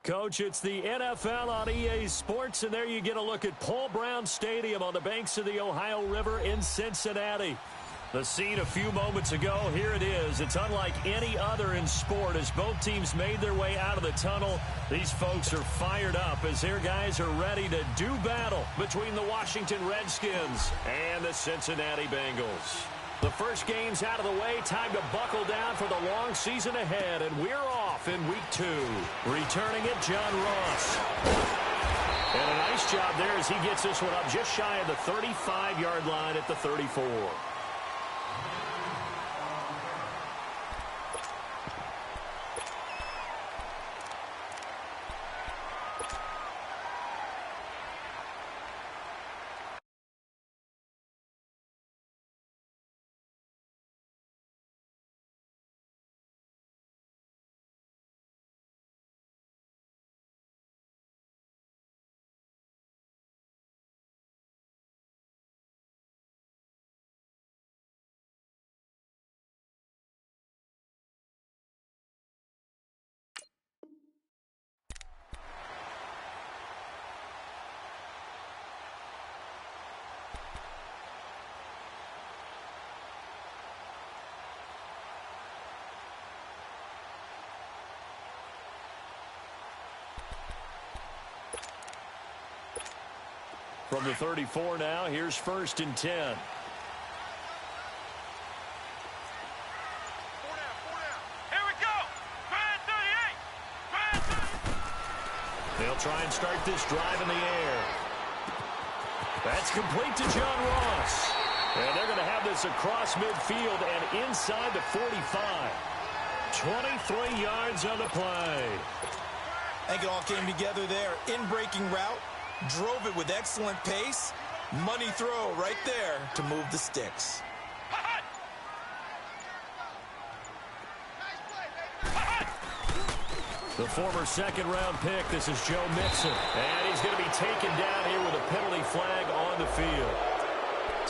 Coach, it's the NFL on EA Sports, and there you get a look at Paul Brown Stadium on the banks of the Ohio River in Cincinnati. The scene a few moments ago, here it is. It's unlike any other in sport as both teams made their way out of the tunnel. These folks are fired up as their guys are ready to do battle between the Washington Redskins and the Cincinnati Bengals. The first game's out of the way. Time to buckle down for the long season ahead, and we're off in week 2. Returning it, John Ross. And a nice job there as he gets this one up just shy of the 35-yard line at the 34. From the 34 now, here's 1st and 10. Four down. Here we go. Grand 38. They'll try and start this drive in the air. That's complete to John Ross. And they're going to have this across midfield and inside the 45. 23 yards on the play. I think it all came together there. In-breaking route. Drove it with excellent pace. Money throw right there to move the sticks. The former second-round pick, this is Joe Mixon. And he's going to be taken down here with a penalty flag on the field.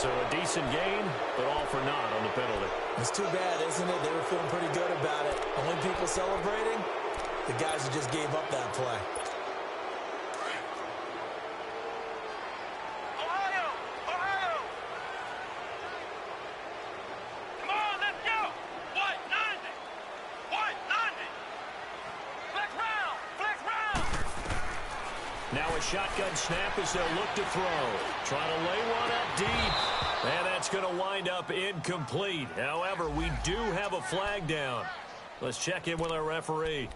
So a decent gain, but all for naught on the penalty. It's too bad, isn't it? They were feeling pretty good about it. Only people celebrating, the guys who just gave up that play. Now a shotgun snap as they'll look to throw. Trying to lay one up deep. And that's going to wind up incomplete. However, we do have a flag down. Let's check in with our referee.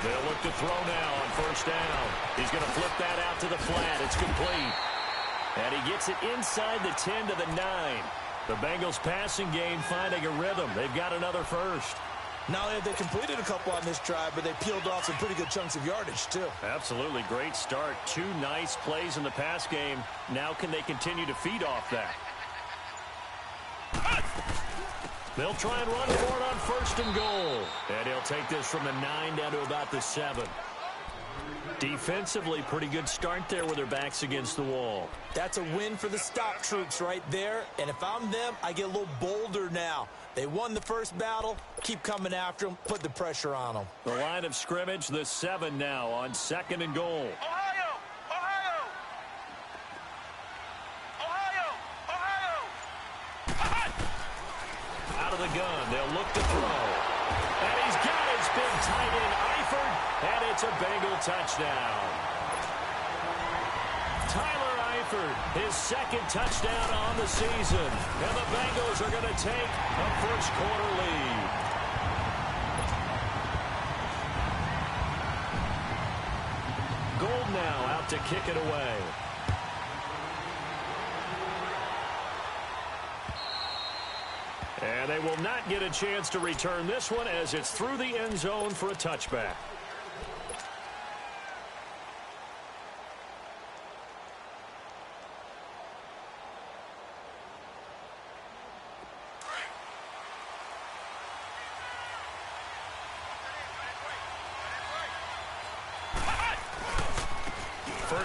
They'll look to throw now on 1st down. He's going to flip that out to the flat. It's complete. And he gets it inside the 10 to the 9. The Bengals passing game finding a rhythm. They've got another first. Not only have they completed a couple on this drive, but they peeled off some pretty good chunks of yardage, too. Absolutely. Great start. 2 nice plays in the pass game. Now can they continue to feed off that? They'll try and run for it on 1st and goal. And he'll take this from the 9 down to about the 7. Defensively, pretty good start there with their backs against the wall. That's a win for the stop troops right there. And if I'm them, I get a little bolder now. They won the first battle. Keep coming after them. Put the pressure on them. The line of scrimmage, the 7 now on 2nd and goal. Out of the gun, they'll look to throw. And he's got his big tight end, Eifert, and it's a Bengal touchdown. Tyler Eifert, his 2nd touchdown on the season. And the Bengals are going to take a first-quarter lead. Gold now out to kick it away. And they will not get a chance to return this one as it's through the end zone for a touchback.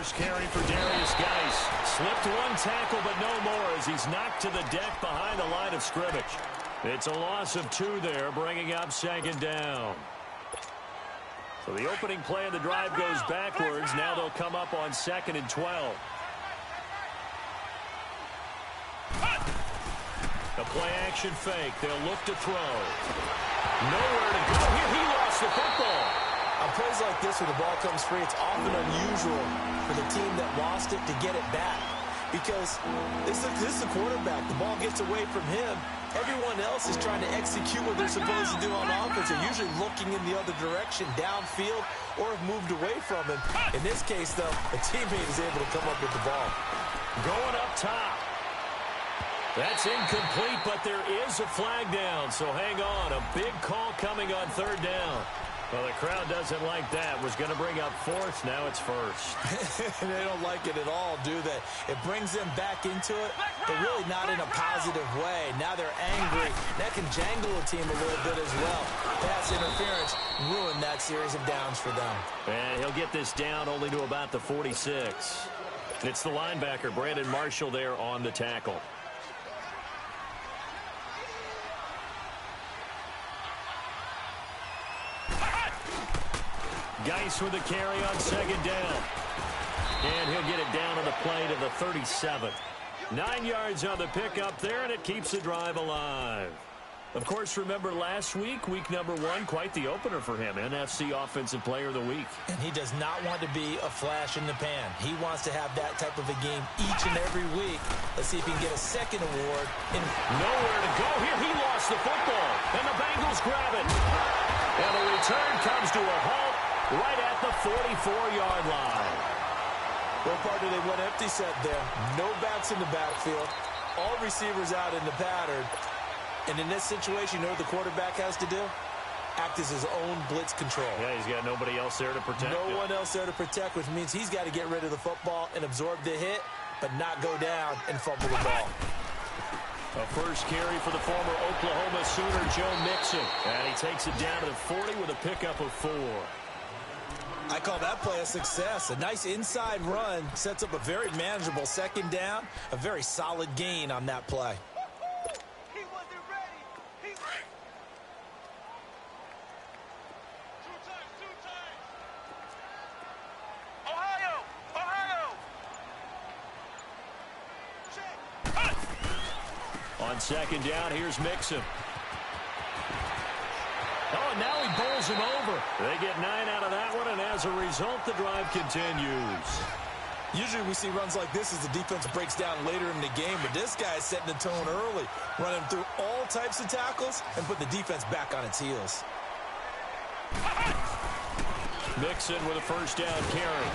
first carry for Darius Geis. Slipped one tackle, but no more as he's knocked to the deck behind the line of scrimmage. It's a loss of 2 there, bringing up second down. So the opening play of the drive goes backwards. Now they'll come up on 2nd and 12. A play-action fake. They'll look to throw. Nowhere to go. Here he lost the football. On plays like this where the ball comes free, it's often unusual for the team that lost it to get it back. Because this is the quarterback. The ball gets away from him. Everyone else is trying to execute what they're supposed to do on offense. They're usually looking in the other direction, downfield, or have moved away from him. In this case, though, a teammate is able to come up with the ball. Going up top. That's incomplete, but there is a flag down, so hang on. A big call coming on 3rd down. Well, the crowd doesn't like that. Was going to bring up 4th. Now it's 1st. They don't like it at all, do they? It brings them back into it, but really not in a positive way. Now they're angry. That can jangle a team a little bit as well. Pass interference ruined that series of downs for them. And he'll get this down only to about the 46. It's the linebacker, Brandon Marshall, there on the tackle. Geis with a carry on 2nd down. And he'll get it down on the play to the 37. 9 yards on the pickup there, and it keeps the drive alive. Of course, remember last week, week number 1, quite the opener for him. NFC Offensive Player of the Week. And he does not want to be a flash in the pan. He wants to have that type of a game each and every week. Let's see if he can get a second award. Nowhere to go. Here he lost the football, and the Bengals grab it. And the return comes to a halt right at the 44-yard line. What part did they went empty set there? No backs in the backfield. All receivers out in the pattern. And in this situation, you know what the quarterback has to do? Act as his own blitz control. Yeah, he's got nobody else there to protect him. No one else there to protect, which means he's got to get rid of the football and absorb the hit, but not go down and fumble the ball. A first carry for the former Oklahoma Sooner, Joe Mixon. And he takes it down to the 40 with a pickup of 4. I call that play a success. A nice inside run sets up a very manageable 2nd down. A very solid gain on that play. He wasn't ready. He's ready. 2 times. Ohio. Check. On 2nd down, here's Mixon. Oh, and now he bowls him over. They get 9 out of that one, and as a result, the drive continues. Usually we see runs like this as the defense breaks down later in the game, but this guy is setting the tone early, running through all types of tackles and put the defense back on its heels. Mixon with a first down carry.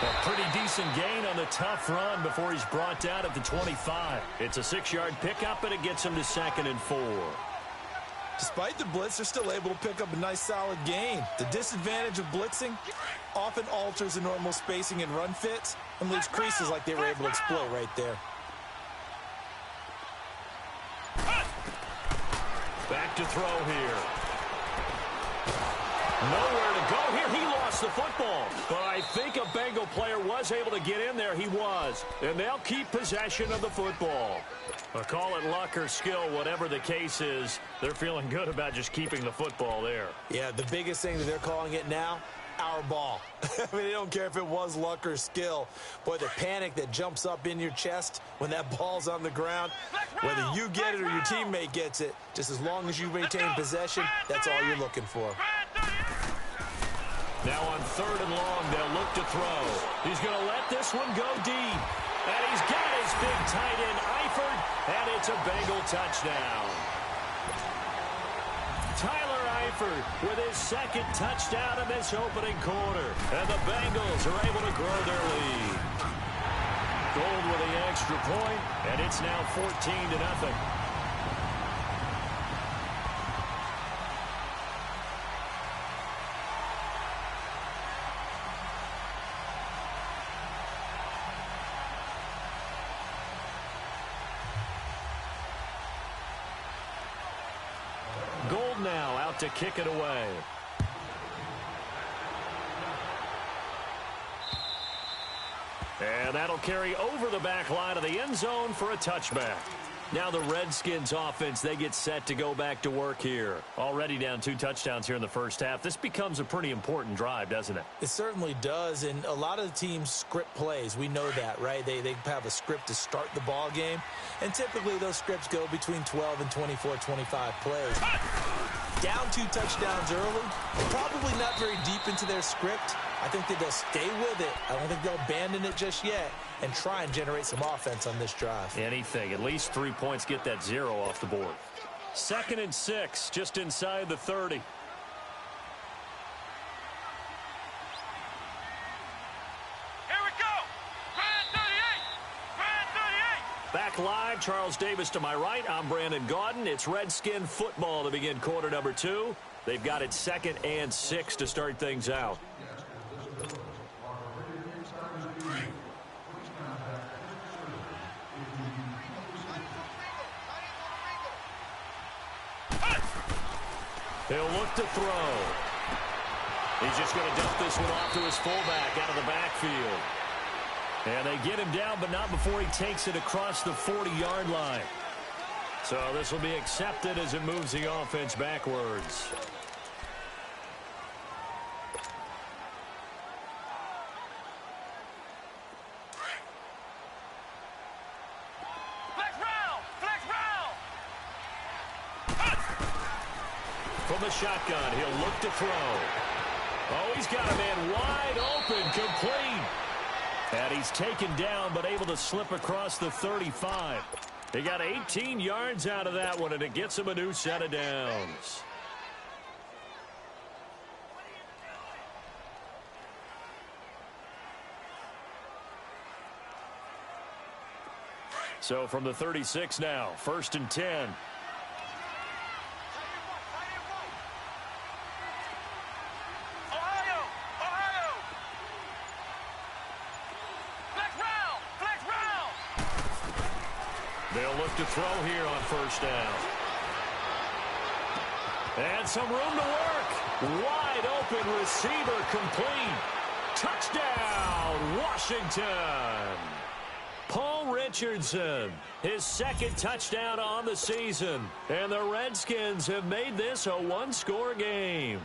A pretty decent gain on the tough run before he's brought down at the 25. It's a 6-yard pickup, and it gets him to 2nd and 4. Despite the blitz, they're still able to pick up a nice solid gain. The disadvantage of blitzing often alters the normal spacing and run fits and leaves creases like they were able to exploit right there. Back to throw here. Nowhere to go here. He lost the football. But I think a Bengal player was able to get in there. He was. And they'll keep possession of the football. Call it luck or skill, whatever the case is. They're feeling good about just keeping the football there. Yeah, the biggest thing that they're calling it now, our ball. I mean, they don't care if it was luck or skill. Boy, the panic that jumps up in your chest when that ball's on the ground, whether you get it or your teammate gets it, just as long as you maintain possession, that's all you're looking for. Now on 3rd and long, they'll look to throw. He's going to let this one go deep. And he's got his big tight end, Eifert, and it's a Bengal touchdown. Tyler Eifert with his 2nd touchdown in this opening quarter. And the Bengals are able to grow their lead. Gold with the extra point, and it's now 14-0. Gold now out to kick it away. And that'll carry over the back line of the end zone for a touchback. Now the Redskins offense, they get set to go back to work here. Already down 2 touchdowns here in the first half. This becomes a pretty important drive, doesn't it? It certainly does, and a lot of the teams script plays. We know that, right? They have a script to start the ball game, and typically those scripts go between 12 and 24, 25 plays. Down 2 touchdowns early, probably not very deep into their script. I think that they'll stay with it. I don't think they'll abandon it just yet and try and generate some offense on this drive. Anything. At least 3 points, get that 0 off the board. 2nd and 6, just inside the 30. Here we go. Brand 38. Brand 38. Back live, Charles Davis to my right. I'm Brandon Gaudin. It's Redskin football to begin quarter number 2. They've got it 2nd and 6 to start things out. He'll look to throw. He's just going to dump this one off to his fullback out of the backfield. And they get him down, but not before he takes it across the 40-yard line. So this will be accepted as it moves the offense backwards. From the shotgun, he'll look to throw. Oh, he's got a man wide open, complete. And he's taken down, but able to slip across the 35. He got 18 yards out of that one, and it gets him a new set of downs. So from the 36 now, 1st and 10. They'll look to throw here on 1st down. And some room to work. Wide open receiver complete. Touchdown, Washington. Paul Richardson, his 2nd touchdown on the season. And the Redskins have made this a 1-score game.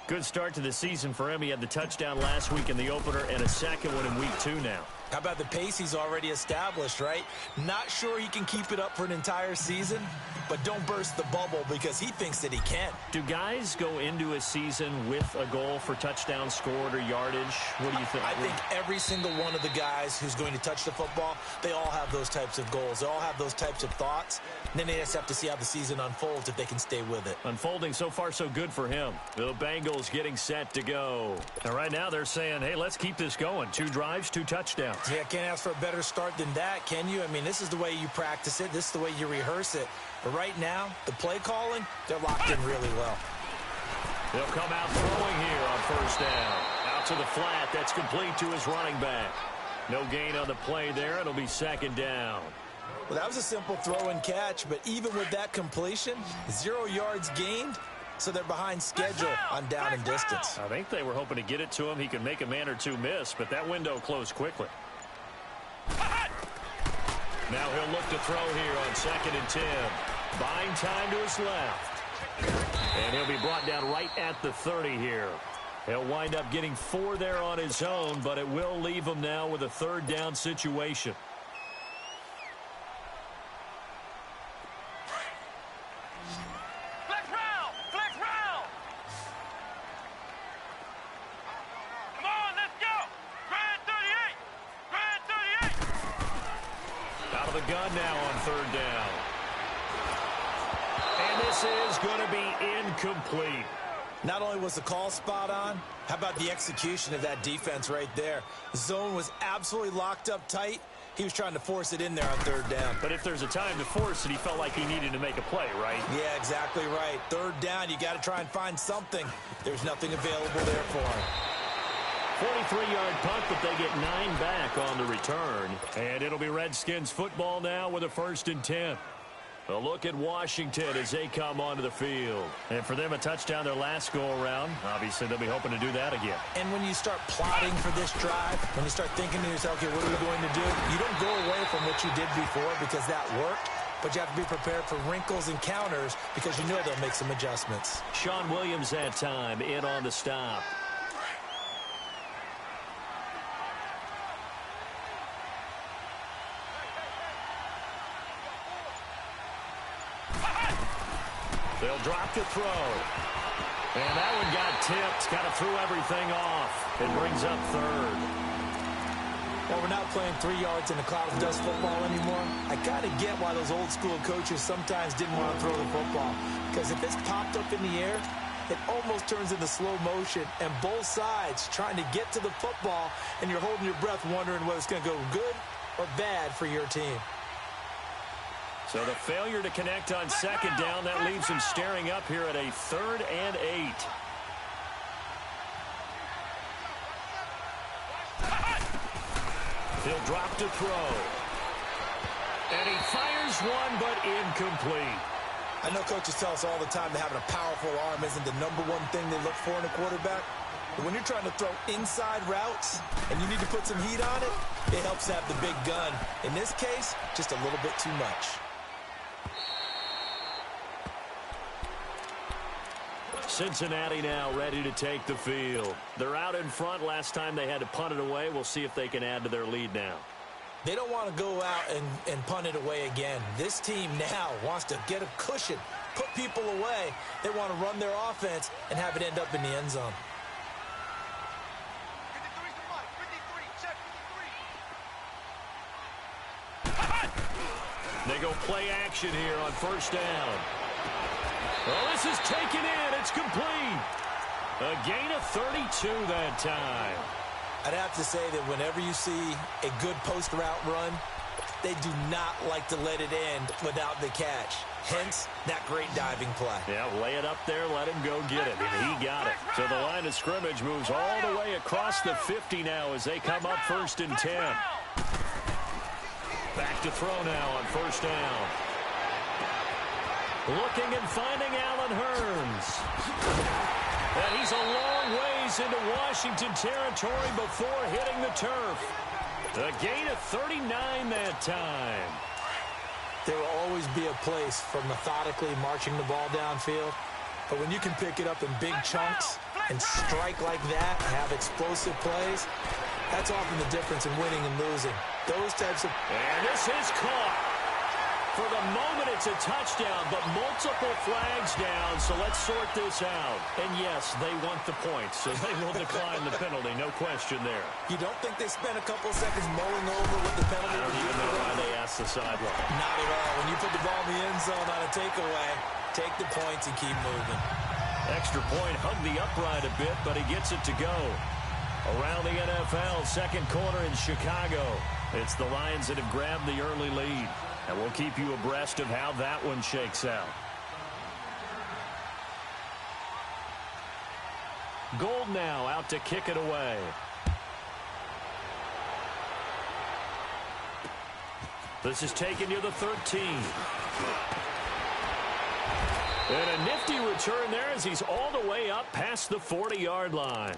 Good start to the season for him. He had the touchdown last week in the opener and a 2nd one in week 2 now. How about the pace he's already established, right? Not sure he can keep it up for an entire season, but don't burst the bubble because he thinks that he can. Do guys go into a season with a goal for touchdowns scored or yardage? What do you think? I think every single one of the guys who's going to touch the football, they all have those types of goals. They all have those types of thoughts. And then they just have to see how the season unfolds if they can stay with it. Unfolding so far so good for him. The Bengals getting set to go. And right now they're saying, hey, let's keep this going. 2 drives, 2 touchdowns. Yeah, can't ask for a better start than that, can you? I mean, this is the way you practice it. This is the way you rehearse it. But right now, the play calling, they're locked in really well. They'll come out throwing here on 1st down. Out to the flat. That's complete to his running back. No gain on the play there. It'll be 2nd down. Well, that was a simple throw and catch, but even with that completion, 0 yards gained, so they're behind schedule on down and distance. I think they were hoping to get it to him. He could make a man or 2 miss, but that window closed quickly. Now he'll look to throw here on 2nd and 10. Buying time to his left. And he'll be brought down right at the 30 here. He'll wind up getting 4 there on his own, but it will leave him now with a 3rd down situation. Gun now on 3rd down. And this is going to be incomplete. Not only was the call spot on, how about the execution of that defense right there? The zone was absolutely locked up tight. He was trying to force it in there on 3rd down. But if there's a time to force it, he felt like he needed to make a play, right? Yeah, exactly right. 3rd down, you got to try and find something. There's nothing available there for him. 43-yard punt, but they get 9 back on the return. And it'll be Redskins football now with a 1st and 10. A look at Washington as they come onto the field. And for them, a touchdown their last go-around. Obviously, they'll be hoping to do that again. And when you start plotting for this drive, when you start thinking to yourself, okay, what are we going to do? You don't go away from what you did before because that worked, but you have to be prepared for wrinkles and counters because you know they'll make some adjustments. Sean Williams that time in on the stop. They'll drop to throw. And that one got tipped. Kind of threw everything off. It brings up third. Well, we're not playing 3 yards in a cloud of dust football anymore. I kind of get why those old school coaches sometimes didn't want to throw the football. Because if it's popped up in the air, it almost turns into slow motion. And both sides trying to get to the football, and you're holding your breath wondering whether it's going to go good or bad for your team. So the failure to connect on second down, that leaves him staring up here at a 3rd and 8. He'll drop to throw. And he fires one, but incomplete. I know coaches tell us all the time that having a powerful arm isn't the #1 thing they look for in a quarterback. But when you're trying to throw inside routes and you need to put some heat on it, it helps to have the big gun. In this case, just a little bit too much. Cincinnati now ready to take the field. They're out in front. Last time they had to punt it away. We'll see if they can add to their lead now. They don't want to go out and punt it away again. This team now wants to get a cushion, put people away. They want to run their offense and have it end up in the end zone. They go play action here on first down. Well, this is taken in. It's complete. A gain of 32 that time. I'd have to say that whenever you see a good post route run, they do not like to let it end without the catch. Hence, that great diving play. Yeah, lay it up there, let him go get it, and he got it. So the line of scrimmage moves all the way across the 50 now as they come up 1st and 10. Back to throw now on first down. Looking and finding Allen Hurns. And he's a long ways into Washington territory before hitting the turf. A gain of 39 that time. There will always be a place for methodically marching the ball downfield. But when you can pick it up in big chunks and strike like that and have explosive plays, that's often the difference in winning and losing. Those types of... And this is caught. For the moment, it's a touchdown, but multiple flags down, so let's sort this out. And yes, they want the points, so they will decline the penalty, no question there. You don't think they spent a couple seconds mulling over what the penalty I don't even know why they asked the sideline. Not at all. When you put the ball in the end zone on a takeaway, take the points and keep moving. Extra point hugged the upright a bit, but he gets it to go. Around the NFL, second quarter in Chicago. It's the Lions that have grabbed the early lead. And we'll keep you abreast of how that one shakes out. Gold now out to kick it away. This is taken to the 13. And a nifty return there as he's all the way up past the 40-yard line.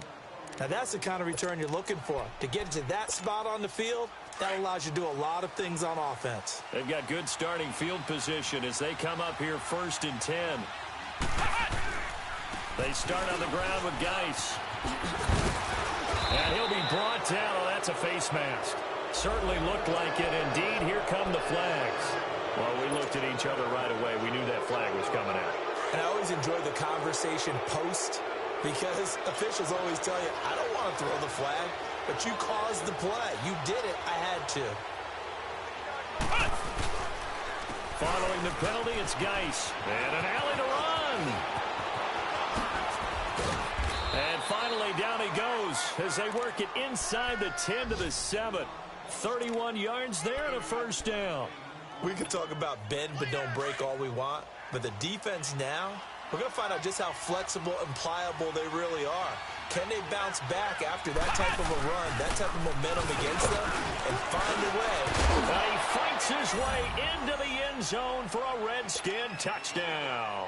Now that's the kind of return you're looking for. To get to that spot on the field, that allows you to do a lot of things on offense. They've got good starting field position as they come up here 1st and 10. They start on the ground with Geis. And he'll be brought down. Oh, that's a face mask. Certainly looked like it. Indeed, here come the flags. Well, we looked at each other right away. We knew that flag was coming out. And I always enjoy the conversation post because officials always tell you, I don't want to throw the flag, but you caused the play. You did it. I had to. Following the penalty, it's Geis. And an alley to run. And finally, down he goes as they work it inside the 10 to the 7. 31 yards there and a first down. We can talk about bend but don't break all we want, but the defense now We're going to find out just how flexible and pliable they really are. Can they bounce back after that type of a run, that type of momentum against them, and find a way? He fights his way into the end zone for a Redskin touchdown.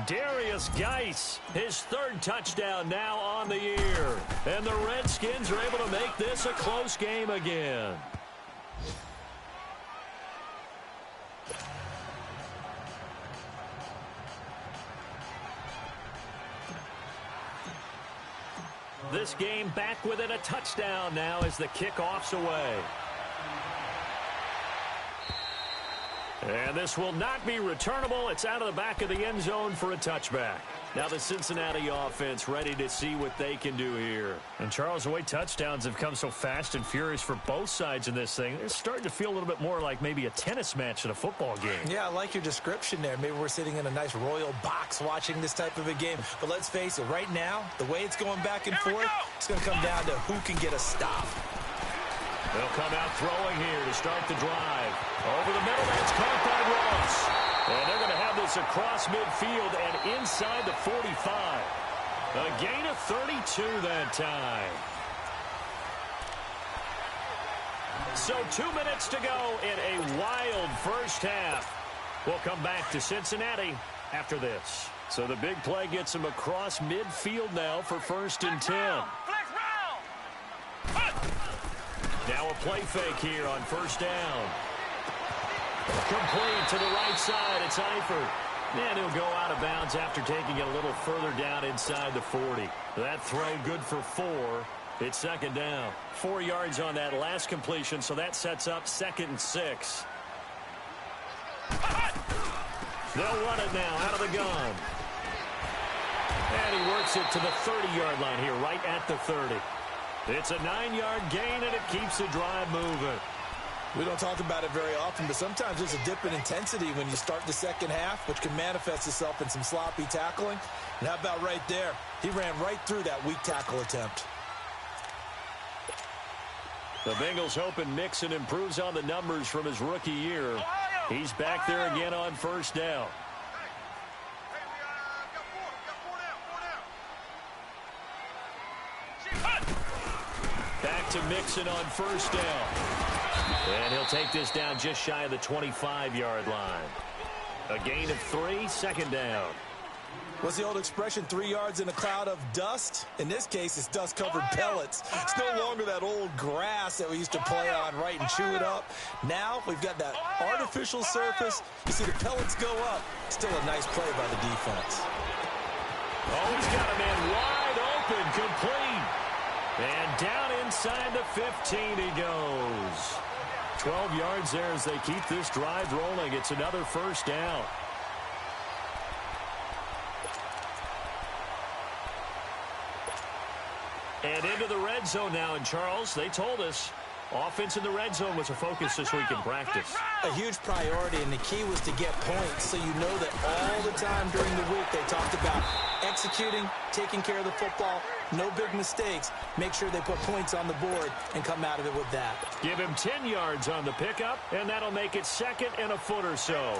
Darius Geis, his third touchdown now on the year. And the Redskins are able to make this a close game again. This game back within a touchdown now as the kickoff's away. And this will not be returnable. It's out of the back of the end zone for a touchback. Now the Cincinnati offense ready to see what they can do here. And Charles, the way touchdowns have come so fast and furious for both sides in this thing, it's starting to feel a little bit more like maybe a tennis match in a football game. Yeah, I like your description there. Maybe we're sitting in a nice royal box watching this type of a game. But let's face it, right now, the way it's going back and forth, it's going to come down to who can get a stop. They'll come out throwing here to start the drive. Over the middle, that's caught by Ross. And they're going to have this across midfield and inside the 45. A gain of 32 that time. So 2 minutes to go in a wild first half. We'll come back to Cincinnati after this. So the big play gets them across midfield now for 1st and 10. Now a play fake here on 1st down. Complete to the right side. It's Eifert. And he'll go out of bounds after taking it a little further down inside the 40. That throw good for 4. It's 2nd down. 4 yards on that last completion, so that sets up 2nd and 6. They'll run it now out of the gun. And he works it to the 30-yard line here, right at the 30. It's a 9-yard gain, and it keeps the drive moving. We don't talk about it very often, but sometimes there's a dip in intensity when you start the second half, which can manifest itself in some sloppy tackling. And how about right there? He ran right through that weak tackle attempt. The Bengals hoping Mixon improves on the numbers from his rookie year. He's back there again on 1st down. Back to Mixon on 1st down. And he'll take this down just shy of the 25-yard line. A gain of 3, 2nd down. What's the old expression, 3 yards in a cloud of dust? In this case, it's dust-covered pellets. It's no longer that old grass that we used to play on, right, and chew it up. Now we've got that artificial surface. You see the pellets go up. Still a nice play by the defense. Oh, he's got a man wide open, complete. And down inside the 15 he goes. 12 yards there as they keep this drive rolling. It's another 1st down. And into the red zone now. And Charles, they told us offense in the red zone was a focus this week in practice. A huge priority, and the key was to get points, so you know that all the time during the week they talked about executing, taking care of the football, no big mistakes. Make sure they put points on the board and come out of it with that. Give him 10 yards on the pickup, and that'll make it 2nd and a foot or so.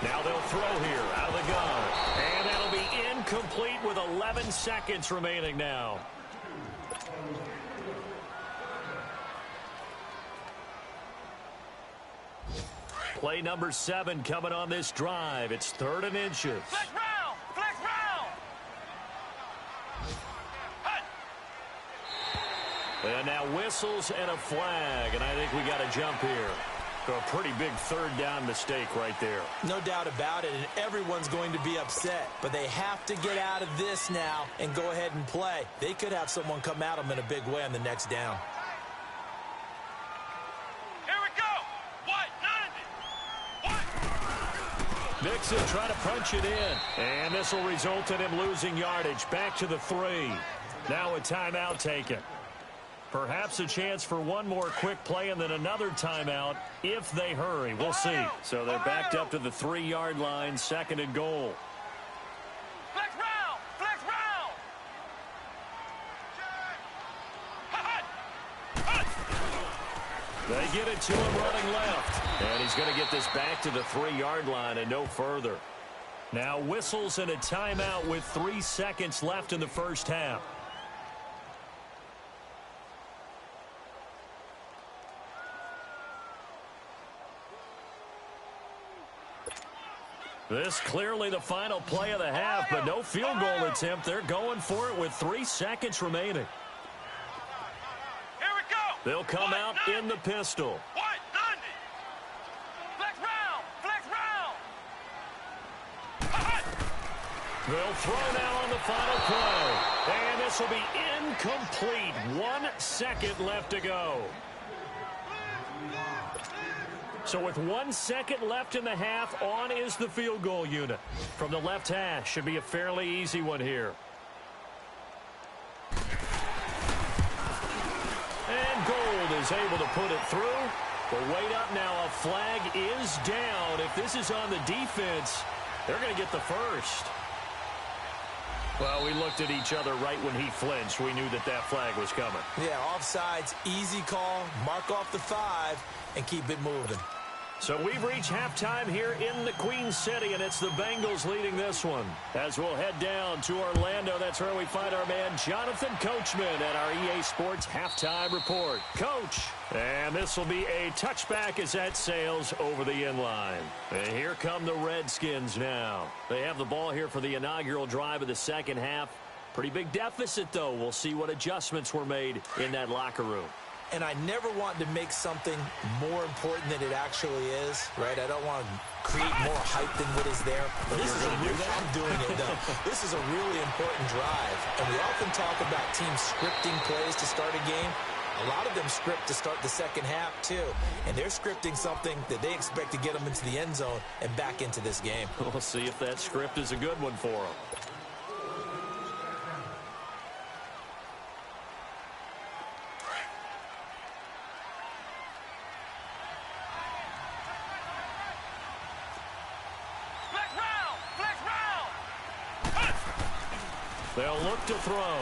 Now they'll throw here out of the gun. And that'll be incomplete with 11 seconds remaining now. Play number 7 coming on this drive. It's 3rd and inches. Flex round! Flex round! And now whistles and a flag. And I think we got a jump here. So a pretty big 3rd down mistake right there. No doubt about it, and everyone's going to be upset. But they have to get out of this now and go ahead and play. They could have someone come at them in a big way on the next down. Here we go! What? Mixon trying to punch it in. And this will result in him losing yardage. Back to the 3. Now a timeout taken. Perhaps a chance for one more quick play and then another timeout if they hurry. We'll see. So they're backed up to the 3-yard line, 2nd and goal. Flex round! Flex round! They get it to him running left. And he's going to get this back to the 3-yard line and no further. Now whistles and a timeout with 3 seconds left in the first half. This clearly the final play of the half, but no field goal attempt. They're going for it with 3 seconds remaining. Here we go. They'll come out in the pistol. White, 90. Flex round. Flex round. They'll throw now on the final play. And this will be incomplete. 1 second left to go. So with 1 second left in the half, on is the field goal unit. From the left hash, should be a fairly easy one here. And Gold is able to put it through. But wait up now, a flag is down. If this is on the defense, they're going to get the first. Well, we looked at each other right when he flinched. We knew that that flag was coming. Yeah, offsides, easy call, mark off the 5, and keep it moving. So we've reached halftime here in the Queen City, and it's the Bengals leading this one. As we'll head down to Orlando, that's where we find our man Jonathan Coachman at our EA Sports Halftime Report. Coach, and this will be a touchback as that sails over the inline. And here come the Redskins now. They have the ball here for the inaugural drive of the second half. Pretty big deficit, though. We'll see what adjustments were made in that locker room. And I never want to make something more important than it actually is, right? I don't want to create more hype than what is there. But this is a really, I'm doing it, though. This is a really important drive. And we often talk about teams scripting plays to start a game. A lot of them script to start the second half, too. And they're scripting something that they expect to get them into the end zone and back into this game. We'll see if that script is a good one for them. They'll look to throw.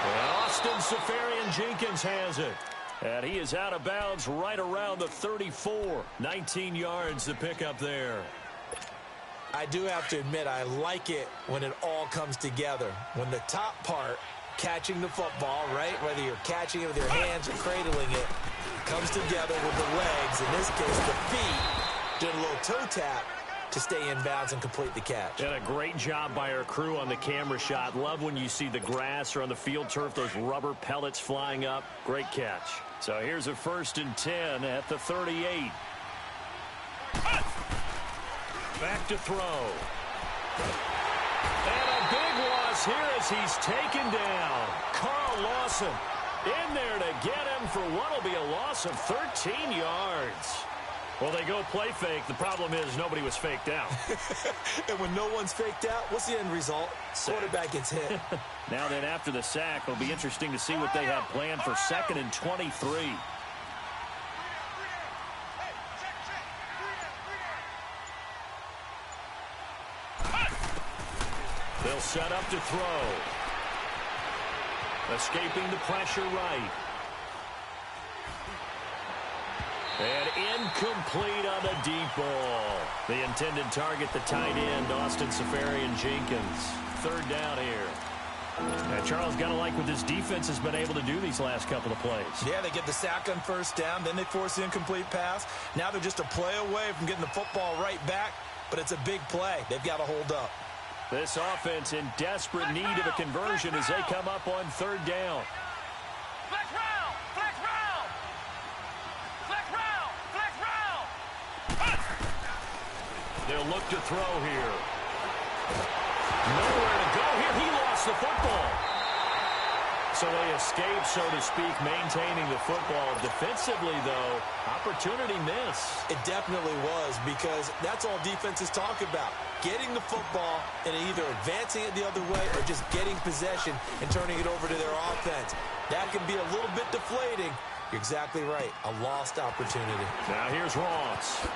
And Austin Seferian-Jenkins has it. And he is out of bounds right around the 34. 19 yards to pick up there. I do have to admit, I like it when it all comes together. When the top part, catching the football, right, whether you're catching it with your hands or cradling it, comes together with the legs. In this case, the feet did a little toe tap to stay in bounds and complete the catch. And a great job by our crew on the camera shot. Love when you see the grass or on the field turf, those rubber pellets flying up. Great catch. So here's a 1st and 10 at the 38. Back to throw. And a big loss here as he's taken down. Carl Lawson in there to get him for what will be a loss of 13 yards. Well, they go play fake. The problem is nobody was faked out. And when no one's faked out, what's the end result? Quarterback gets hit. Now then, after the sack, it'll be interesting to see what they have planned for 2nd and 23. They'll set up to throw. Escaping the pressure right. And incomplete on a deep ball. The intended target, the tight end, Austin Seferian-Jenkins. 3rd down here. And Charles, got to like what this defense has been able to do these last couple of plays. Yeah, they get the sack on 1st down, then they force the incomplete pass. Now they're just a play away from getting the football right back, but it's a big play. They've got to hold up. This offense in desperate need of a conversion as they come up on 3rd down. Flex round. Flex round. Flex round. Flex round. They'll look to throw here. Nowhere to go here. He lost the football. So they escape, so to speak, maintaining the football. Defensively, though, opportunity miss. It definitely was, because that's all defenses talk about. Getting the football and either advancing it the other way or just getting possession and turning it over to their offense. That can be a little bit deflating. You're exactly right. A lost opportunity. Now here's Ross.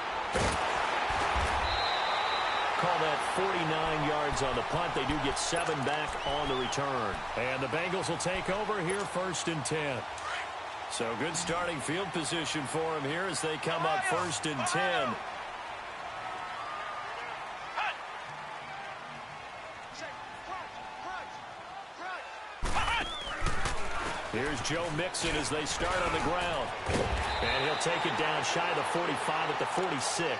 Call that 49 yards on the punt. They do get 7 back on the return. And the Bengals will take over here 1st and 10. So good starting field position for him here as they come up 1st and 10. Here's Joe Mixon as they start on the ground. And he'll take it down shy of the 45 at the 46.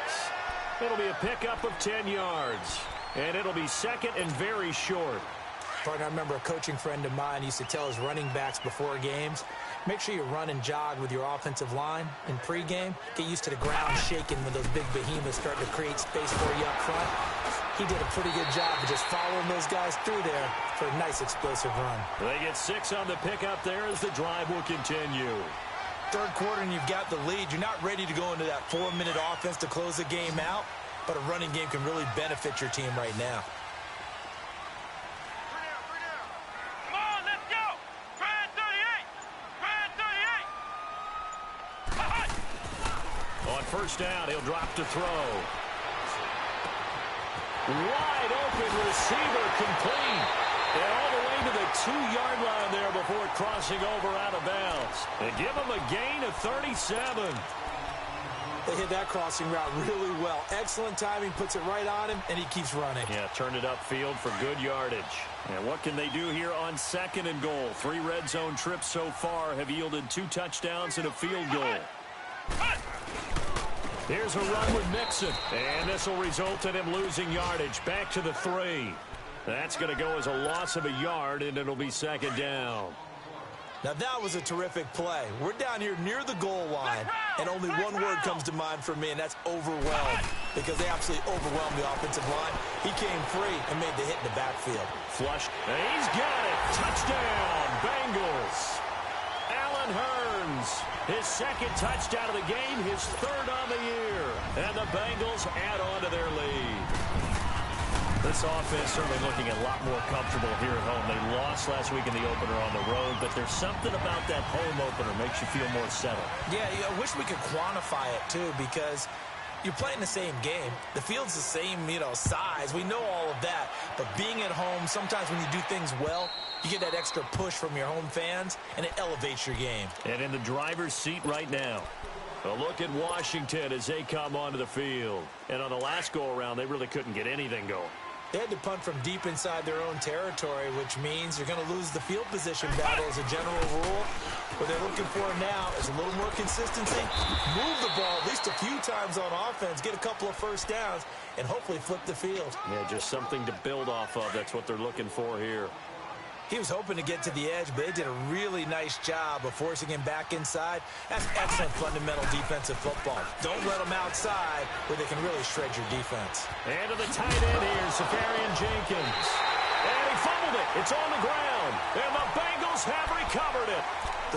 It'll be a pickup of 10 yards. And it'll be 2nd and very short. Partner, I remember a coaching friend of mine used to tell his running backs before games, make sure you run and jog with your offensive line in pregame. Get used to the ground shaking when those big behemoths start to create space for you up front. He did a pretty good job of just following those guys through there for a nice explosive run. They get 6 on the pickup there as the drive will continue. Third quarter and you've got the lead. You're not ready to go into that 4-minute offense to close the game out, but a running game can really benefit your team right now. Come on, let's go. Grand 38. On first down, he'll drop to throw. Wide open receiver complete. And all the way to the 2-yard line there before crossing over out of bounds. They give him a gain of 37. They hit that crossing route really well. Excellent timing, puts it right on him, and he keeps running. Yeah, turned it upfield for good yardage. And what can they do here on 2nd and goal? 3 red zone trips so far have yielded 2 touchdowns and a field goal. Here's a run with Mixon. And this will result in him losing yardage. Back to the 3. That's going to go as a loss of a yard, and it'll be 2nd down. Now that was a terrific play. We're down here near the goal line, and only one word comes to mind for me, and that's overwhelmed, because they absolutely overwhelmed the offensive line. He came free and made the hit in the backfield. Flush. And he's got it. Touchdown, Bengals. Allen Hurns, his 2nd touchdown of the game, his 3rd on the year. And the Bengals add on to their lead. This offense certainly looking a lot more comfortable here at home. They lost last week in the opener on the road, but there's something about that home opener makes you feel more settled. Yeah, I wish we could quantify it, too, because you're playing the same game. The field's the same, size. We know all of that. But being at home, sometimes when you do things well, you get that extra push from your home fans, and it elevates your game. And in the driver's seat right now, a look at Washington as they come onto the field. And on the last go-around, they really couldn't get anything going. They had to punt from deep inside their own territory, which means you're going to lose the field position battle as a general rule. What they're looking for now is a little more consistency, move the ball at least a few times on offense, get a couple of first downs, and hopefully flip the field. Yeah, just something to build off of. That's what they're looking for here. He was hoping to get to the edge, but they did a really nice job of forcing him back inside. That's excellent fundamental defensive football. Don't let them outside where they can really shred your defense. And to the tight end here, Safarian Jenkins. And he fumbled it. It's on the ground. And the Bengals have recovered it.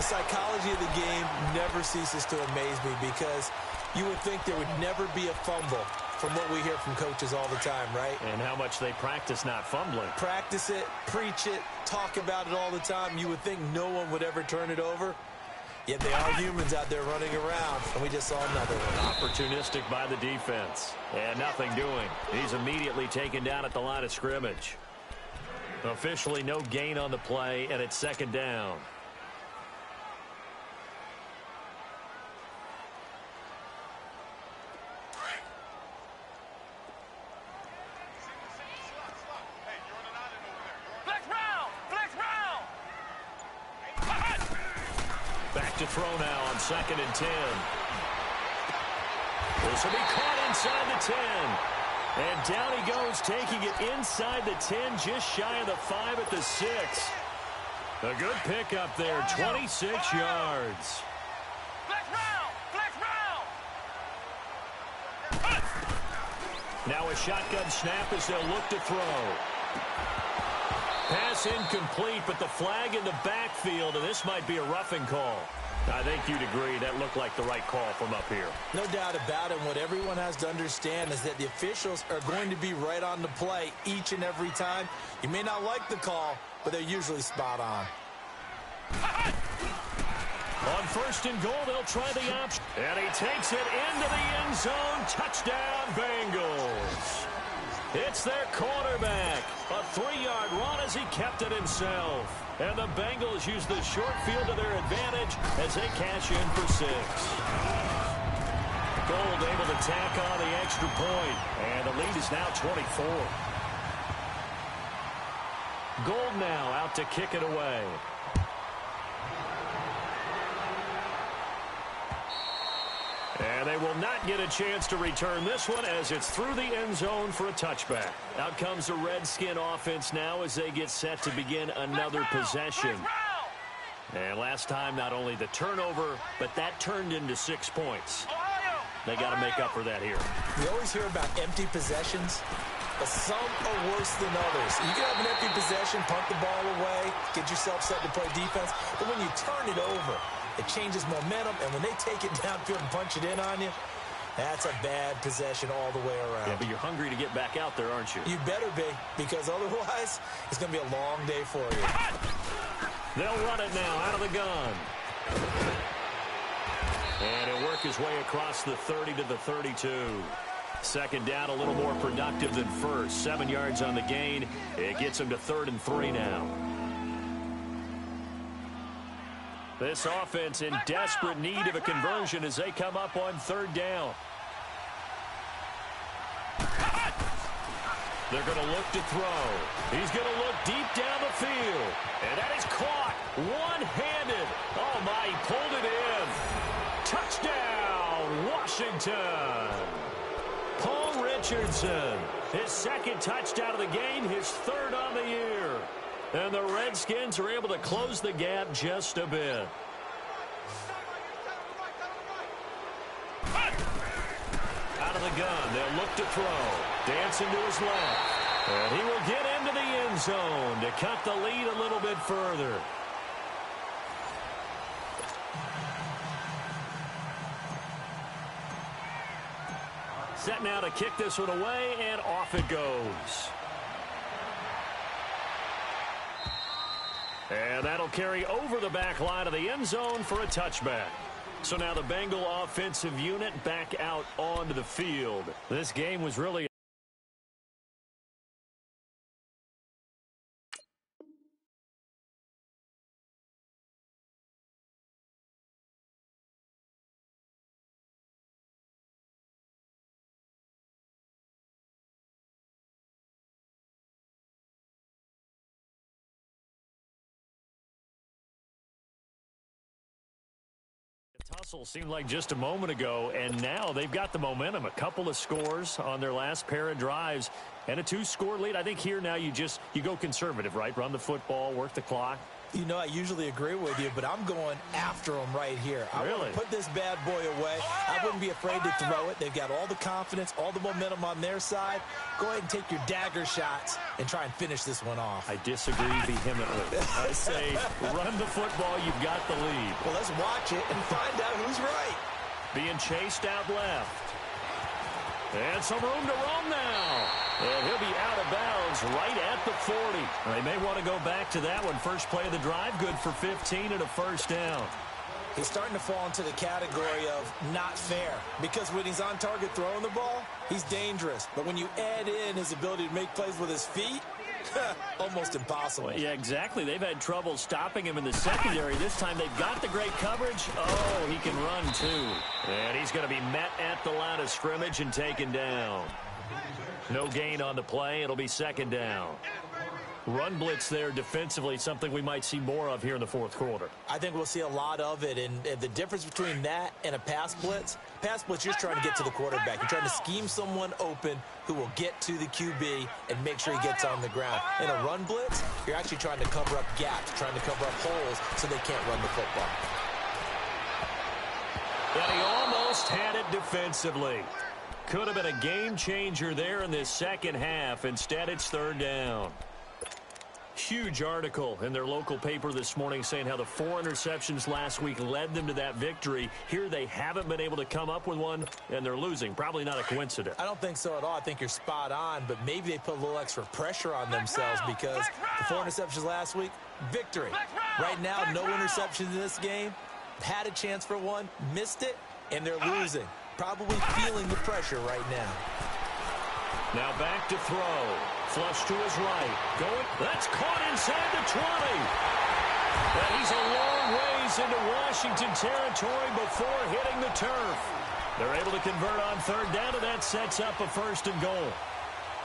The psychology of the game never ceases to amaze me, because you would think there would never be a fumble from what we hear from coaches all the time, right? And how much they practice not fumbling. Practice it, preach it, talk about it all the time. You would think no one would ever turn it over. Yet they are humans out there running around, and we just saw another one. Opportunistic by the defense. And nothing doing. He's immediately taken down at the line of scrimmage. Officially no gain on the play, and it's 2nd down. Back to throw now on 2nd and 10. This will be caught inside the 10. And down he goes, taking it inside the 10, just shy of the 5 at the 6. A good pickup there, 26 yards. Now a shotgun snap as they'll look to throw. Pass incomplete, but the flag in the backfield, and this might be a roughing call. I think you'd agree that looked like the right call from up here. No doubt about it. What everyone has to understand is that the officials are going to be right on the play each and every time. You may not like the call, but they're usually spot on. On 1st and goal, they'll try the option. And he takes it into the end zone. Touchdown, Bengals. It's their quarterback. A 3-yard run as he kept it himself. And the Bengals use the short field to their advantage as they cash in for 6. Gold able to tack on the extra point. And the lead is now 24. Gold now out to kick it away. And they will not get a chance to return this one as it's through the end zone for a touchback. Out comes the Redskin offense now as they get set to begin another possession. And last time, not only the turnover, but that turned into 6 points. They got to make up for that here. We always hear about empty possessions, but some are worse than others. You can have an empty possession, punt the ball away, get yourself set to play defense, but when you turn it over, it changes momentum, and when they take it downfield and punch it in on you, that's a bad possession all the way around. Yeah, but you're hungry to get back out there, aren't you? You better be, because otherwise, it's going to be a long day for you. They'll run it now out of the gun. And he'll work his way across the 30 to the 32. Second down, a little more productive than first. 7 yards on the gain. It gets him to 3rd and 3 now. This offense in desperate need of a conversion as they come up on 3rd down. They're going to look to throw. He's going to look deep down the field. And that is caught one-handed. Oh, my, he pulled it in. Touchdown, Washington. Paul Richardson, his 2nd touchdown of the game, his 3rd on the year. And the Redskins are able to close the gap just a bit. Out of the gun, they'll look to throw. Dancing to his left. And he will get into the end zone to cut the lead a little bit further. Set now to kick this one away, and off it goes. And that'll carry over the back line of the end zone for a touchback. So now the Bengal offensive unit back out onto the field. This game was really... tussle seemed like just a moment ago, and now they've got the momentum. A couple of scores on their last pair of drives and a 2-score lead. I think here now you go conservative, right? Run the football, work the clock. You know, I usually agree with you, but I'm going after them right here. I want to put this bad boy away. I wouldn't be afraid to throw it. They've got all the confidence, all the momentum on their side. Go ahead and take your dagger shots and try and finish this one off. I disagree vehemently. I say run the football. You've got the lead. Well, let's watch it and find out who's right. Being chased out left. And some room to roam now. And he'll be out of bounds right at the 40. They may want to go back to that one. First play of the drive, good for 15 and a first down. He's starting to fall into the category of not fair, because when he's on target throwing the ball, he's dangerous. But when you add in his ability to make plays with his feet, almost impossible. Well, yeah, exactly. They've had trouble stopping him in the secondary. This time they've got the great coverage. Oh, he can run too. And he's going to be met at the line of scrimmage and taken down. No gain on the play. It'll be second down. Run blitz there defensively, something we might see more of here in the fourth quarter. I think we'll see a lot of it, and the difference between that and a pass blitz, you're just trying to get to the quarterback. You're trying to scheme someone open who will get to the QB and make sure he gets on the ground. In a run blitz, you're actually trying to cover up gaps, trying to cover up holes so they can't run the football. And he almost had it defensively. Could have been a game changer there in this second half. Instead, it's third down. Huge article in their local paper this morning saying how the 4 interceptions last week led them to that victory. Here they haven't been able to come up with one, and they're losing. Probably not a coincidence. I don't think so at all. I think you're spot on, but maybe they put a little extra pressure on themselves because the 4 interceptions last week, victory. Right now, no interceptions in this game. Had a chance for one, missed it, and they're losing. Probably feeling the pressure right now. Now back to throw. Flush to his right. Going. That's caught inside the 20. And he's a long ways into Washington territory before hitting the turf. They're able to convert on third down, and that sets up a first and goal.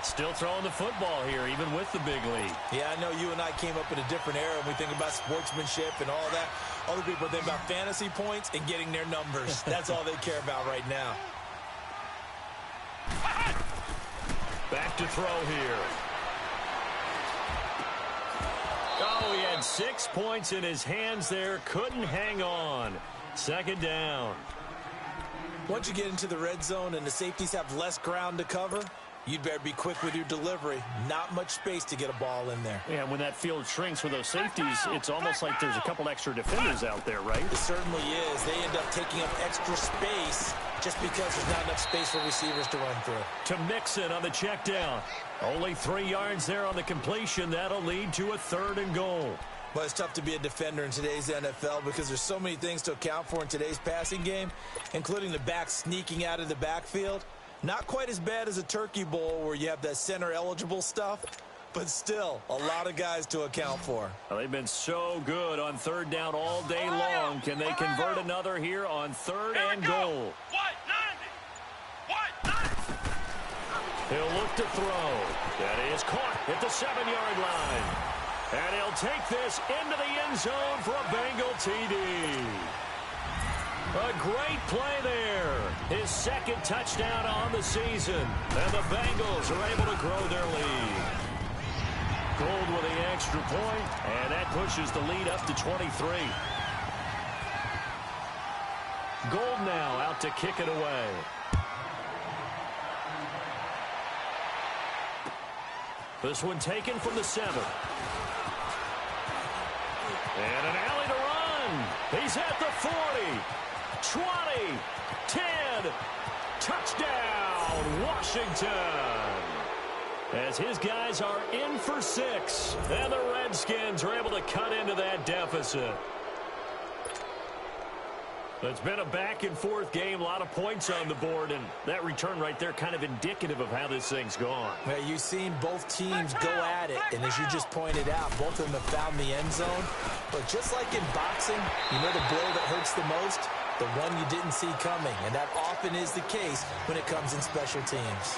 Still throwing the football here, even with the big lead. Yeah, I know you and I came up in a different era, and we think about sportsmanship and all that. Other people think about fantasy points and getting their numbers. That's all they care about right now. Back to throw here. Oh, he had 6 points in his hands there. Couldn't hang on. Second down. Once you get into the red zone and the safeties have less ground to cover, you'd better be quick with your delivery. Not much space to get a ball in there. Yeah, when that field shrinks with those safeties, it's almost like there's a couple extra defenders out there, right? It certainly is. They end up taking up extra space just because there's not enough space for receivers to run through. To Mixon on the check down. Only 3 yards there on the completion. That'll lead to a third and goal. But it's tough to be a defender in today's NFL because there's so many things to account for in today's passing game, including the back sneaking out of the backfield. Not quite as bad as a turkey bowl where you have that center-eligible stuff, but still a lot of guys to account for. Well, they've been so good on third down all day long. Can they convert another here on third and goal? He'll look to throw. That is caught at the 7-yard line. And he'll take this into the end zone for a Bengal TD. A great play there. His second touchdown on the season. And the Bengals are able to grow their lead. Gold with the extra point, and that pushes the lead up to 23. Gold now out to kick it away. This one taken from the 7. And an alley to run. He's at the 40. 20, 10, touchdown, Washington. As his guys are in for 6, and the Redskins are able to cut into that deficit. It's been a back-and-forth game, a lot of points on the board, and that return right there kind of indicative of how this thing's gone. Well, you've seen both teams go at it, and as you just pointed out, both of them have found the end zone. But just like in boxing, you know the blow that hurts the most? The one you didn't see coming, and that often is the case when it comes in special teams.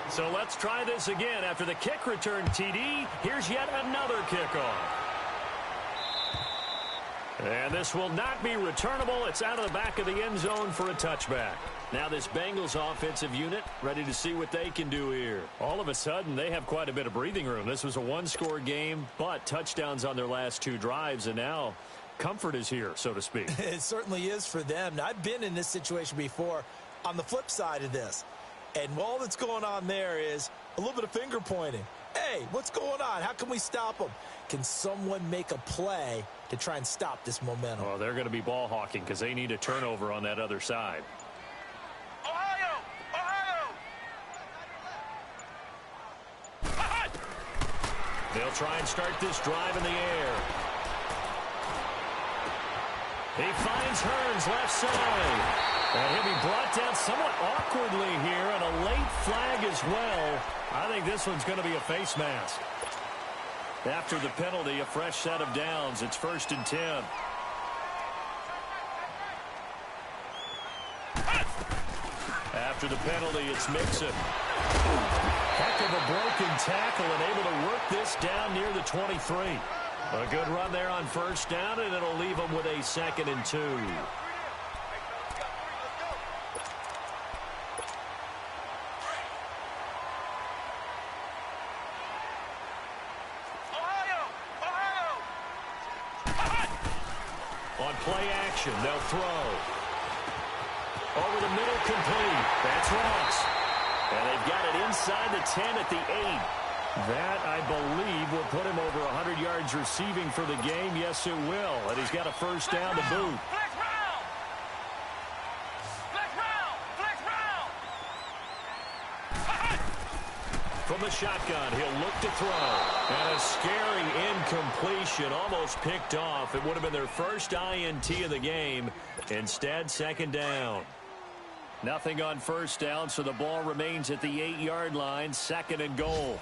So let's try this again. After the kick return TD, here's yet another kickoff. And this will not be returnable. It's out of the back of the end zone for a touchback. Now this Bengals offensive unit ready to see what they can do here. All of a sudden, they have quite a bit of breathing room. This was a one-score game, but touchdowns on their last 2 drives, and now comfort is here, so to speak. It certainly is for them. Now, I've been in this situation before on the flip side of this. And all that's going on there is a little bit of finger pointing. Hey, what's going on? How can we stop them? Can someone make a play to try and stop this momentum? Well, they're going to be ball hawking because they need a turnover on that other side. Ohio! Ohio! They'll try and start this drive in the air. He finds Hearns left side. And he'll be brought down somewhat awkwardly here, and a late flag as well. I think this one's going to be a face mask. After the penalty, a fresh set of downs. It's 1st and 10. After the penalty, it's Mixon. Heck of a broken tackle and able to work this down near the 23. A good run there on 1st down, and it'll leave them with a 2nd and 2. Play action, they'll throw. Over the middle, complete. That's Ross. And they've got it inside the 10 at the 8. That, I believe, will put him over 100 yards receiving for the game. Yes, it will. And he's got a 1st down to boot. From the shotgun, he'll look to throw. And a scary incompletion, almost picked off. It would have been their first INT of the game. Instead, 2nd down. Nothing on first down, so the ball remains at the 8-yard line, 2nd and goal.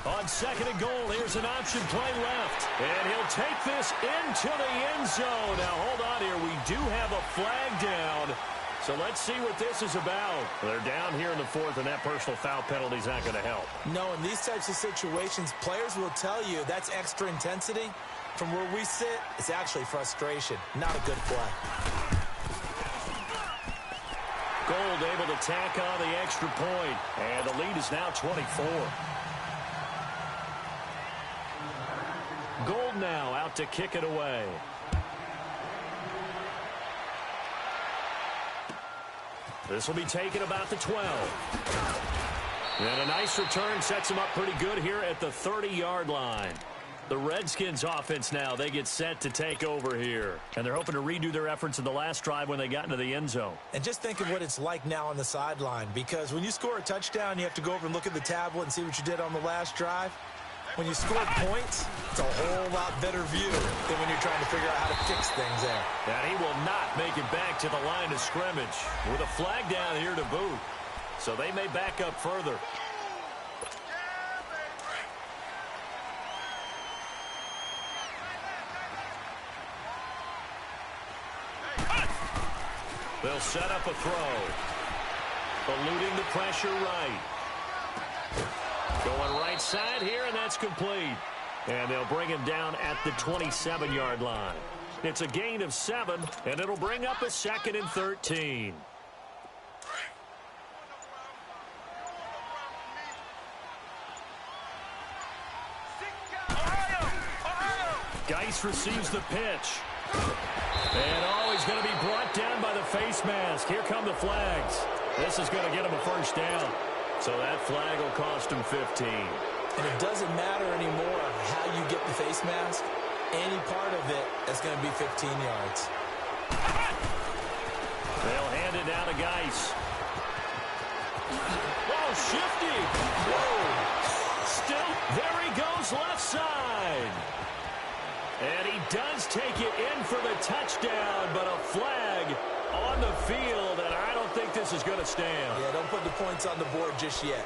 On 2nd and goal, here's an option play left. And he'll take this into the end zone. Now, hold on here. We do have a flag down. So let's see what this is about. They're down here in the 4th, and that personal foul penalty is not going to help. No, in these types of situations, players will tell you that's extra intensity. From where we sit, it's actually frustration. Not a good play. Gold able to tack on the extra point, and the lead is now 24. Gold now out to kick it away. This will be taken about the 12. And a nice return sets him up pretty good here at the 30-yard line. The Redskins offense now, they get set to take over here. And they're hoping to redo their efforts in the last drive when they got into the end zone. And just think of what it's like now on the sideline, because when you score a touchdown, you have to go over and look at the tablet and see what you did on the last drive. When you score points, it's a whole lot better view than when you're trying to figure out how to fix things there. And he will not make it back to the line of scrimmage with a flag down here to boot. So they may back up further. They'll set up a throw. Eluding the pressure right. Going right side here, and that's complete. And they'll bring him down at the 27-yard line. It's a gain of 7, and it'll bring up a 2nd and 13. Geis receives the pitch. And he's going to be brought down by the face mask. Here come the flags. This is going to get him a first down. So that flag will cost him 15. And it doesn't matter anymore how you get the face mask. Any part of it is going to be 15 yards. They'll hand it down to Geis. Whoa, shifty. Whoa. Still, there he goes left side. And he does take it in for the touchdown, but a flag on the field, and I don't think this is going to stand. Yeah, don't put the points on the board just yet.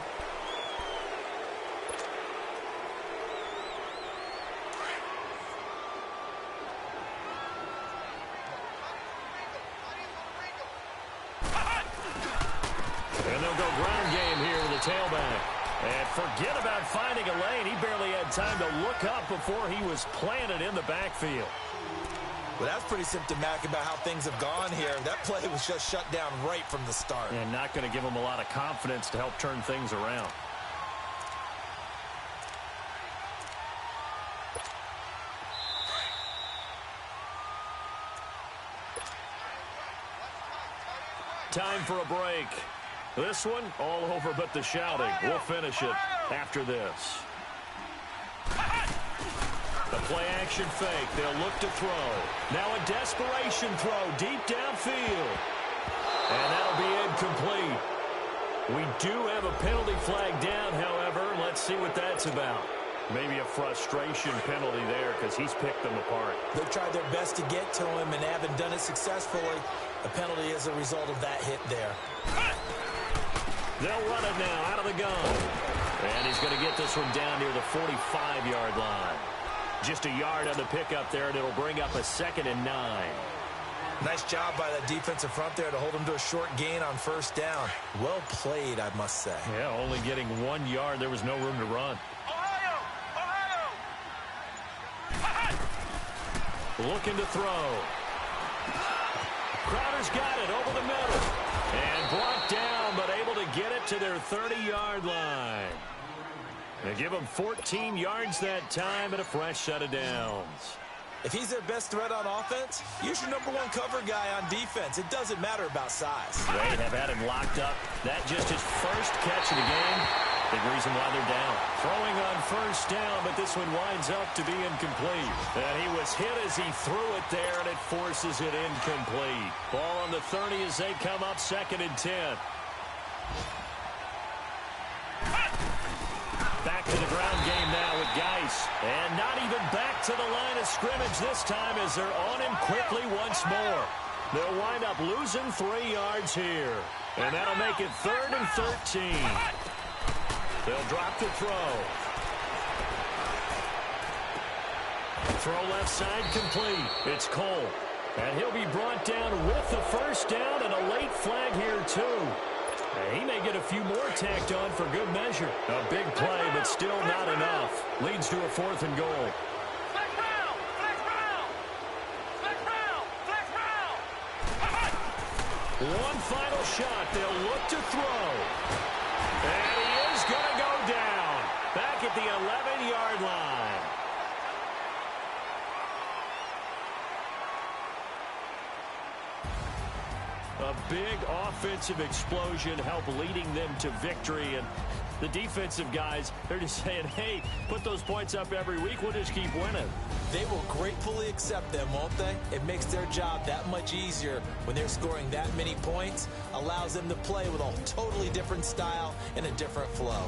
And they'll go ground game here with the tailback. And forget about finding a lane. He barely had time to look up before he was planted in the backfield. Well, that's pretty symptomatic about how things have gone here. That play was just shut down right from the start. And not going to give him a lot of confidence to help turn things around. Time for a break. This one, all over but the shouting. We'll finish it after this. The play-action fake. They'll look to throw. Now a desperation throw deep downfield. And that'll be incomplete. We do have a penalty flag down, however. Let's see what that's about. Maybe a frustration penalty there because he's picked them apart. They've tried their best to get to him and haven't done it successfully. A penalty is a result of that hit there. They'll run it now out of the gun. And he's going to get this one down near the 45-yard line. Just a yard on the pickup there, and it'll bring up a 2nd and 9. Nice job by that defensive front there to hold him to a short gain on first down. Well played, I must say. Yeah, only getting 1 yard. There was no room to run. Looking to throw. Crowder's got it over the middle. And brought down, but able to get it to their 30-yard line. They give him 14 yards that time and a fresh set of downs. If he's their best threat on offense, use your #1 cover guy on defense. It doesn't matter about size. They have had him locked up. That just his first catch of the game. Big reason why they're down. Throwing on first down, but this one winds up to be incomplete. And he was hit as he threw it there, and it forces it incomplete. Ball on the 30 as they come up 2nd and 10. Back to the ground game now with Geis. And not even back to the line of scrimmage this time as they're on him quickly once more. They'll wind up losing 3 yards here. And that'll make it 3rd and 13. They'll drop the throw. Throw left side complete. It's Cole. And he'll be brought down with the first down and a late flag here too. He may get a few more tacked on for good measure. A big play, but still not enough. Leads to a 4th and goal. Flex round! Flex round! Flex round! Flex round! One final shot. They'll look to throw. And he is going to go down. Back at the 11-yard line. A big offensive explosion helped leading them to victory. And the defensive guys, they're just saying, hey, put those points up every week. We'll just keep winning. They will gratefully accept them, won't they? It makes their job that much easier when they're scoring that many points. Allows them to play with a totally different style and a different flow.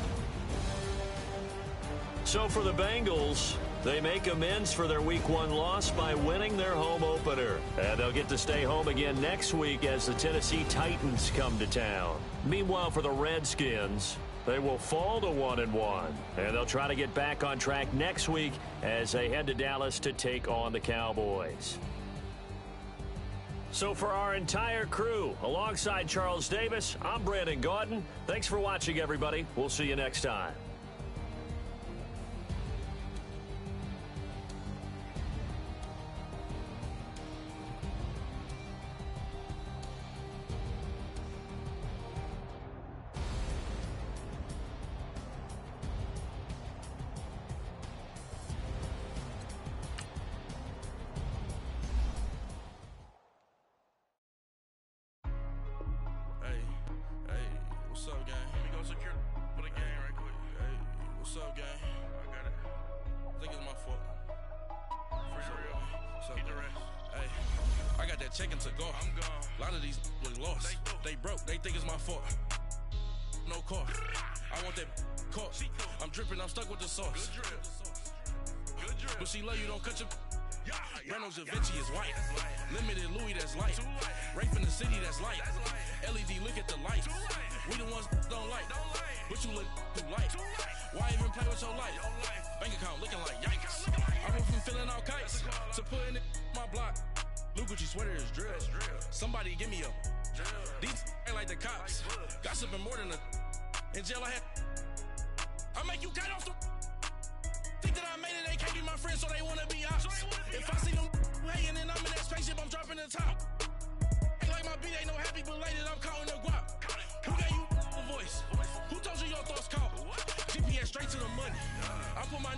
So for the Bengals, they make amends for their Week 1 loss by winning their home opener. And they'll get to stay home again next week as the Tennessee Titans come to town. Meanwhile, for the Redskins, they will fall to 1-1. And they'll try to get back on track next week as they head to Dallas to take on the Cowboys. So for our entire crew, alongside Charles Davis, I'm Brandon Gaudin. Thanks for watching, everybody. We'll see you next time. What's up, gang? Let me go secure for the game right quick. Hey, what's up, gang? I got it. I think it's my fault. Free the real. Keep the rest. Hey, I got that check to go. I'm gone. A lot of these look lost. They broke. They think it's my fault. No car. I want that caught. I'm dripping. I'm stuck with the sauce. Good drip. Good drip. But she love you. Don't cut your. Reynolds Da Vinci is white. Limited Louis, that's light. Rape in the city, that's light. LED, look at the lights. We the ones don't like. But you look too light. Why even play with your life? Bank account looking like yikes. I went from feeling all kites to putting it in my block. Blue Gucci sweater is drill. Somebody give me a. These ain't like the cops. Gossiping more than a. In jail I had. I make you cut off the. Think that I made it, they can't be my friends, so they wanna be ops. If I see them hanging and I'm in that spaceship, I'm dropping the top. Ain't like my beat ain't no happy belated, I'm counting the guap. Who gave you a voice? Who told you your thoughts count? GPS straight to the money. I put my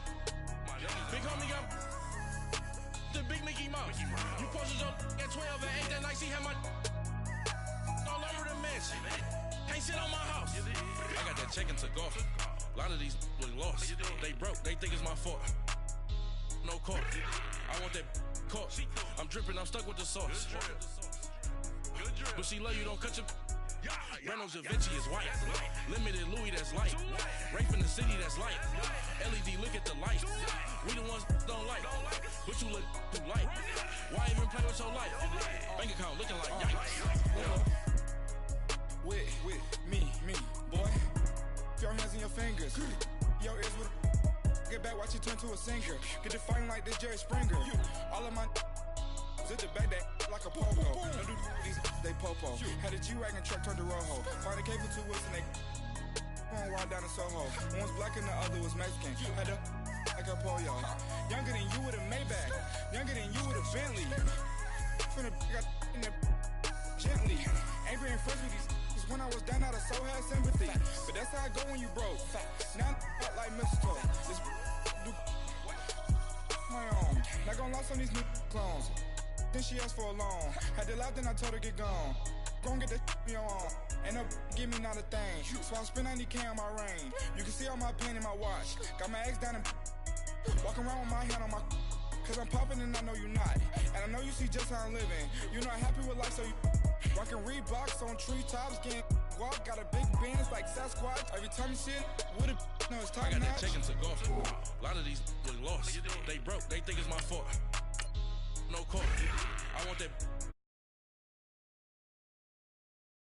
big homie got the big Mickey Mouse. You posted your at 12 and 8 that night, she had my all over the mansion. Can't sit on my house. I got that check-in to golf. A lot of these look lost. They broke. They think it's my fault. No car. I want that caught. I'm dripping. I'm stuck with the sauce. But she love you. Don't cut your. Reynolds Da Vinci is white. Limited Louis, that's light. Rape in the city, that's light. LED, look at the lights. We the ones don't like. But you look too light. Why even play with your life? Bank account looking like yikes. With me, boy. Your hands in your fingers. Your ears with get back, watch you turn to a singer. Get it fighting like this Jerry Springer. All of my zip the back that like a pogo. No do these they popo. Had a G-Wagon truck turned to Rojo. Find a cable 2 wheels and they going wild down in Soho. One was black and the other was Mexican. Had a like a polio. Younger than you with a Maybach. Younger than you with a Bentley. Finna got in there gently. Angry and fresh with these. When I was down out of soul had sympathy. But that's how I go when you broke. Now I'm like mistletoe. This do my own. Not gonna lost on these new clones. Then she asked for a loan. Had to laugh, then I told her get gone. Gon' get that me on. Ain't no give me not a thing. So I spend 90K on my range. You can see all my pain in my watch. Got my ex down and walking around with my hand on my. Cause I'm popping and I know you not. And I know you see just how I'm living. You're not happy with life, so you rockin' Reeboks on treetops, getting walk, got a big Benz like Sasquatch. Every time you see it, with a no, it's top I got notch. that check-in to golf. A lot of these look lost. They broke. They think it's my fault. No car. I want that